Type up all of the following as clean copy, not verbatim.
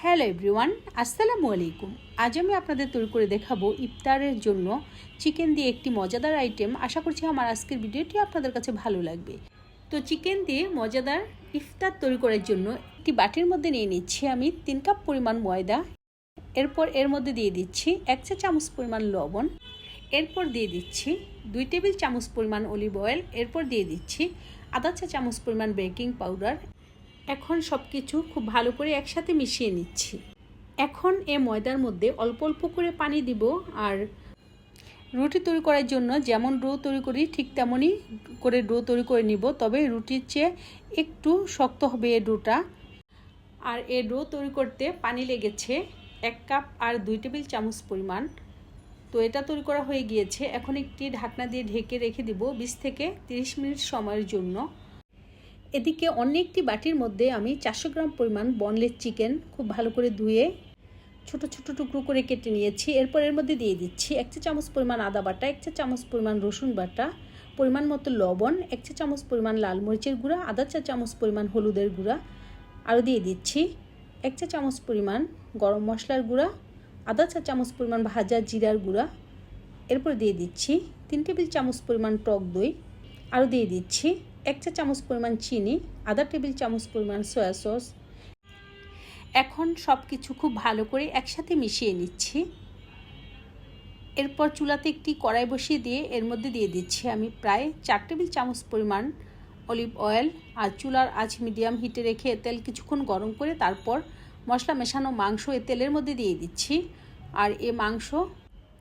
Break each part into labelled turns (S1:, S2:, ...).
S1: Hello everyone, আসসালামু আলাইকুম। আজ আমি আপনাদের তৈরি করে দেখাবো ইফতারের জন্য চিকেন দিয়ে একটি মজাদার আইটেম। আশা করছি আমার আজকের ভিডিওটি আপনাদের কাছে ভালো লাগবে। তো চিকেন দিয়ে মজাদার ইফতার তৈরি করার জন্য একটি বাটির মধ্যে নিয়ে নিচ্ছি আমি 3 কাপ পরিমাণ ময়দা। এরপর এর মধ্যে দিয়ে দিচ্ছি 1 চা চামচ পরিমাণ লবণ। এরপর দিয়ে দিচ্ছি 2 টেবিল চামচ পরিমাণ অলিভ অয়েল। এরপর দিয়ে দিচ্ছি আধা চা চামচ পরিমাণ বেকিং পাউডার। এখন সব কিছু খুব ভালো করে একসাথে মিশিয়ে নিচ্ছি। এখন এই ময়দার মধ্যে অল্প অল্প করে পানি দিব। আর রুটি তৈরি করার জন্য যেমন ডো তৈরি করি ঠিক তেমনই করে ডো তৈরি করে নিব, তবে রুটির চেয়ে একটু শক্ত হবে এই ডোটা। আর এই ডো তৈরি করতে পানি লেগেছে 1 কাপ আর 2 টেবিল চামচ পরিমাণ। তো এটা তৈরি করা হয়ে গিয়েছে। এখন একটি ঢাকনা দিয়ে ঢেকে রেখে দিব 20 থেকে 30 মিনিট সময়ের জন্য। এদিকে অন্য একটি বাটির মধ্যে আমি 400 গ্রাম পরিমাণ বোনলেস চিকেন খুব ভালো করে ধুয়ে ছোট ছোট টুকরো করে কেটে নিয়েছি। এরপর এর মধ্যে দিয়ে দিচ্ছি 1 চা চামচ পরিমাণ আদা বাটা, 1 চা চামচ পরিমাণ রসুন বাটা, পরিমাণ মতো লবণ, 1 চা চামচ পরিমাণ লাল মরিচের গুঁড়া, আধা চা চামচ পরিমাণ হলুদের গুঁড়া, আরও দিয়ে দিচ্ছি 1 চা চামচ পরিমাণ গরম মশলার গুঁড়া, আধা চা চামচ পরিমাণ ভাজা জিরার গুঁড়া। এরপর দিয়ে দিচ্ছি 3 টেবিল চামচ পরিমাণ টক দই, আরও দিয়ে দিচ্ছি 1 চা চামচ পরিমাণ চিনি, আধা টেবিল চামচ পরিমাণ সয়া সস। এখন সব কিছু খুব ভালো করে একসাথে মিশিয়ে নিচ্ছি। এরপর চুলাতে একটি কড়াই বসিয়ে দিয়ে এর মধ্যে দিয়ে দিচ্ছি আমি প্রায় 4 টেবিল চামচ পরিমাণ অলিভ অয়েল। আর চুলার আঁচ মিডিয়াম হিটে রেখে তেল কিছুক্ষণ গরম করে তারপর মশলা মেশানো মাংস এ তেলের মধ্যে দিয়ে দিচ্ছি। আর এ মাংস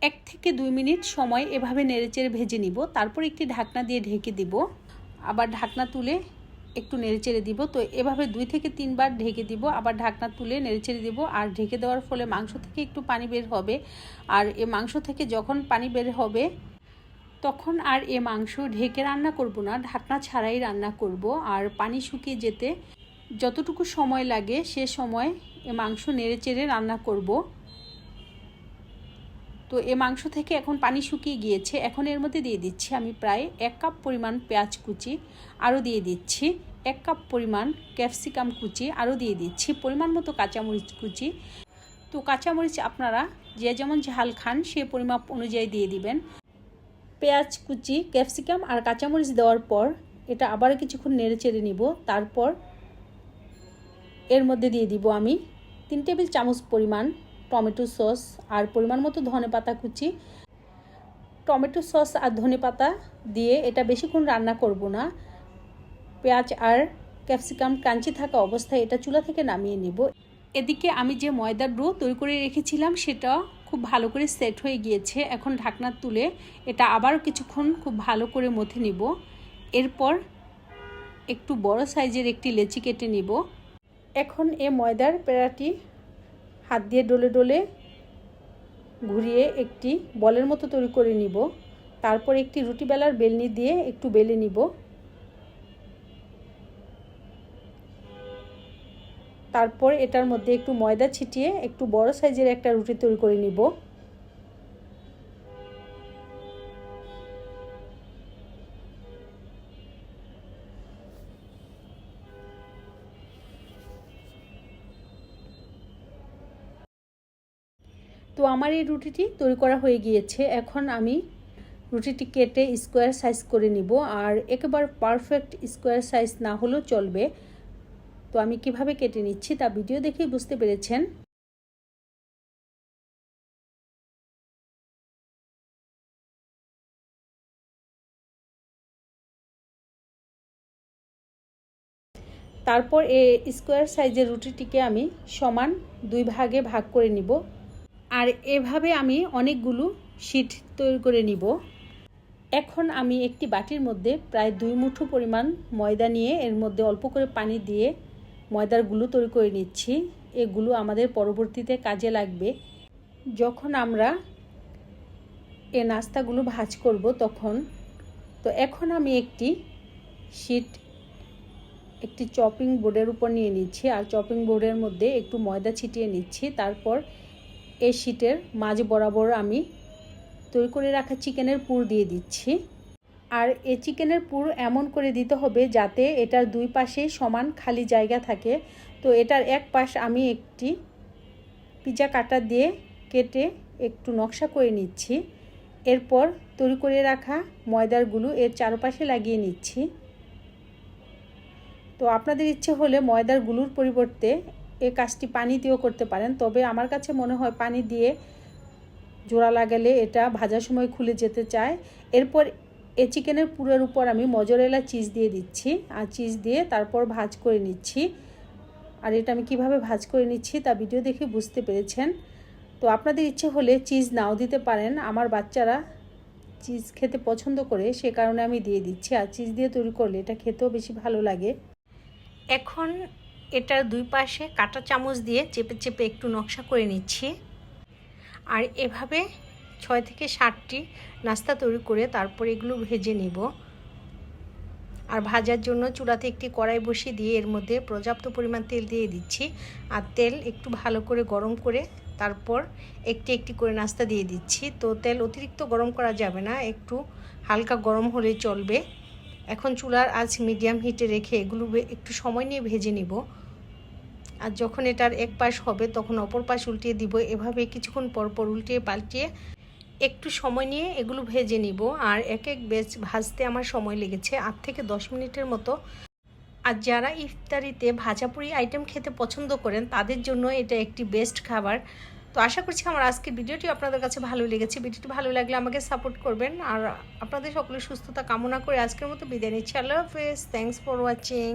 S1: 1 থেকে 2 মিনিট সময় এভাবে নেড়েচেড়ে ভেজে নিব। তারপর একটি ঢাকনা দিয়ে ঢেকে দিব, আবার ঢাকনা তুলে একটু নেড়েচেড়ে দিব। তো এভাবে 2 থেকে 3 বার ঢেকে দিব, আবার ঢাকনা তুলে নেড়েচেড়ে দিব। আর ঢেকে দেওয়ার ফলে মাংস থেকে একটু পানি বের হবে। আর এ মাংস থেকে যখন পানি বের হবে তখন আর এ মাংস ঢেকে রান্না করব না, ঢাকনা ছাড়াই রান্না করব। আর পানি শুকিয়ে যেতে যতটুকু সময় লাগে সে সময় এ মাংস নেড়েচেড়ে রান্না করব। তো এ মাংস থেকে এখন পানি শুকিয়ে গিয়েছে। এখন এর মধ্যে দিয়ে দিচ্ছি আমি প্রায় 1 কাপ পরিমাণ পেঁয়াজ কুচি, আরও দিয়ে দিচ্ছি 1 কাপ পরিমাণ ক্যাপসিকাম কুচি, আরও দিয়ে দিচ্ছি পরিমাণ মতো কাঁচামরিচ কুচি। তো কাঁচামরিচ আপনারা যে যেমন ঝাল খান সে পরিমাপ অনুযায়ী দিয়ে দিবেন। পেঁয়াজ কুচি, ক্যাপসিকাম আর কাঁচামরিচ দেওয়ার পর এটা আবার কিছুক্ষণ নেড়ে চেড়ে নিব। তারপর এর মধ্যে দিয়ে দিব আমি 3 টেবিল চামচ পরিমাণ টমেটো সস আর পরিমাণ মতো ধনেপাতা কুচি। টমেটো সস আর ধনেপাতা দিয়ে এটা বেশিক্ষণ রান্না করব না। পেঁয়াজ আর ক্যাপসিকাম ক্রাঞ্চি থাকা অবস্থায় এটা চুলা থেকে নামিয়ে নেব। এদিকে আমি যে ময়দার ডো তৈরি করে রেখেছিলাম সেটা খুব ভালো করে সেট হয়ে গিয়েছে। এখন ঢাকনা তুলে এটা আবারও কিছুক্ষণ খুব ভালো করে মথে নিব। এরপর একটু বড় সাইজের একটি লেচি কেটে নিব। এখন এ ময়দার পেড়াটি হাত দিয়ে ডলে ডলে ঘুরিয়ে একটি বলের মতো তৈরি করে নিব। তারপর একটি রুটি বেলার বেলনি দিয়ে একটু বেলে নিব। তারপর এটার মধ্যে একটু ময়দা ছিটিয়ে একটু বড় সাইজের একটা রুটি তৈরি করে নিব। তো আমার এই রুটিটি তৈরি করা হয়ে গিয়েছে। এখন আমি রুটিটি কেটে স্কোয়ার সাইজ করে নিব। আর একেবারে পারফেক্ট স্কোয়ার সাইজ না হলেও চলবে। তো আমি কিভাবে কেটে নিচ্ছি তা ভিডিও দেখেই বুঝতে পেরেছেন। তারপর এই স্কোয়ার সাইজের রুটিটিকে আমি সমান 2 ভাগে ভাগ করে নিব। আর এভাবে আমি অনেকগুলো শীট তৈরি করে নিব। এখন আমি একটি বাটির মধ্যে প্রায় 2 মুঠো পরিমাণ ময়দা নিয়ে এর মধ্যে অল্প করে পানি দিয়ে ময়দার গুলো তৈরি করে নিচ্ছি। এগুলো আমাদের পরবর্তীতে কাজে লাগবে যখন আমরা এই নাস্তাগুলো ভাজ করব তখন। তো এখন আমি একটি শীট একটি চপিং বোর্ডের উপর নিয়ে নিচ্ছি। আর চপিং বোর্ডের মধ্যে একটু ময়দা ছিটিয়ে নিচ্ছি। তারপর এই শীটের মাঝ বরাবর আমি তৈরি করে রাখা চিকেনের পুর দিয়ে দিচ্ছি। আর এই চিকেনের পুর এমন করে দিতে হবে যাতে এটার 2 পাশে সমান খালি জায়গা থাকে। তো এটার এক পাশ আমি একটি পিৎজা কাটার দিয়ে কেটে একটু নকশা করে নিচ্ছি। এরপর তৈরি করে রাখা ময়দারগুলো এর চারপাশে লাগিয়ে নিচ্ছি। তো আপনাদের ইচ্ছে হলে ময়দারগুলোর পরিবর্তে এই কাজটি পানি দিয়েও করতে পারেন, তবে আমার কাছে মনে হয় পানি দিয়ে জোড়া লাগালে এটা ভাজার সময় খুলে যেতে চায়। এরপর এই চিকেনের পুরের উপর আমি মজরেলা চিজ দিয়ে দিচ্ছি, আর চিজ দিয়ে তারপর ভাজ করে নিচ্ছি। আর এটা আমি কিভাবে ভাজ করে নিচ্ছি তা ভিডিও দেখে বুঝতে পেরেছেন। তো আপনাদের ইচ্ছে হলে চিজ নাও দিতে পারেন, আমার বাচ্চারা চিজ খেতে পছন্দ করে সে কারণে আমি দিয়ে দিচ্ছি। আর চিজ দিয়ে তৈরি করলে এটা খেতেও বেশি ভালো লাগে। এখন এটার দুই পাশে কাঁটা চামচ দিয়ে চেপে চেপে একটু নকশা করে নিচ্ছি। আর এভাবে 6 থেকে 7টি নাস্তা তৈরি করে তারপর এগুলো ভেজে নিব। আর ভাজার জন্য চুলাতে একটি কড়াই বসিয়ে দিয়ে এর মধ্যে পর্যাপ্ত পরিমাণ তেল দিয়ে দিচ্ছি। আর তেল একটু ভালো করে গরম করে তারপর একটি একটি করে নাস্তা দিয়ে দিচ্ছি। তো তেল অতিরিক্ত গরম করা যাবে না, একটু হালকা গরম হলেই চলবে। এখন চুলার আঁচ মিডিয়াম হিটে রেখে এগুলো একটু সময় নিয়ে ভেজে নিব। আর যখন এটার এক পাশ হবে তখন অপর পাশ উল্টিয়ে দিব। এভাবে কিছুক্ষণ পর পর উল্টিয়ে পাল্টিয়ে একটু সময় নিয়ে এগুলো ভেজে নিব। আর এক এক ব্যাচ ভাজতে আমার সময় লেগেছে 8 থেকে 10 মিনিটের মতো। আর যারা ইফতারিতে ভাজাপুরি আইটেম খেতে পছন্দ করেন তাদের জন্য এটা একটি বেস্ট খাবার। তো আশা করছি আমার আজকের ভিডিওটি আপনাদের কাছে ভালো লেগেছে। ভিডিওটি ভালো লাগলে আমাকে সাপোর্ট করবেন। আর আপনাদের সকলের সুস্থতা কামনা করে আজকের মতো বিদায় নিচ্ছি। আল্লাহ হাফেজ। Thanks for watching.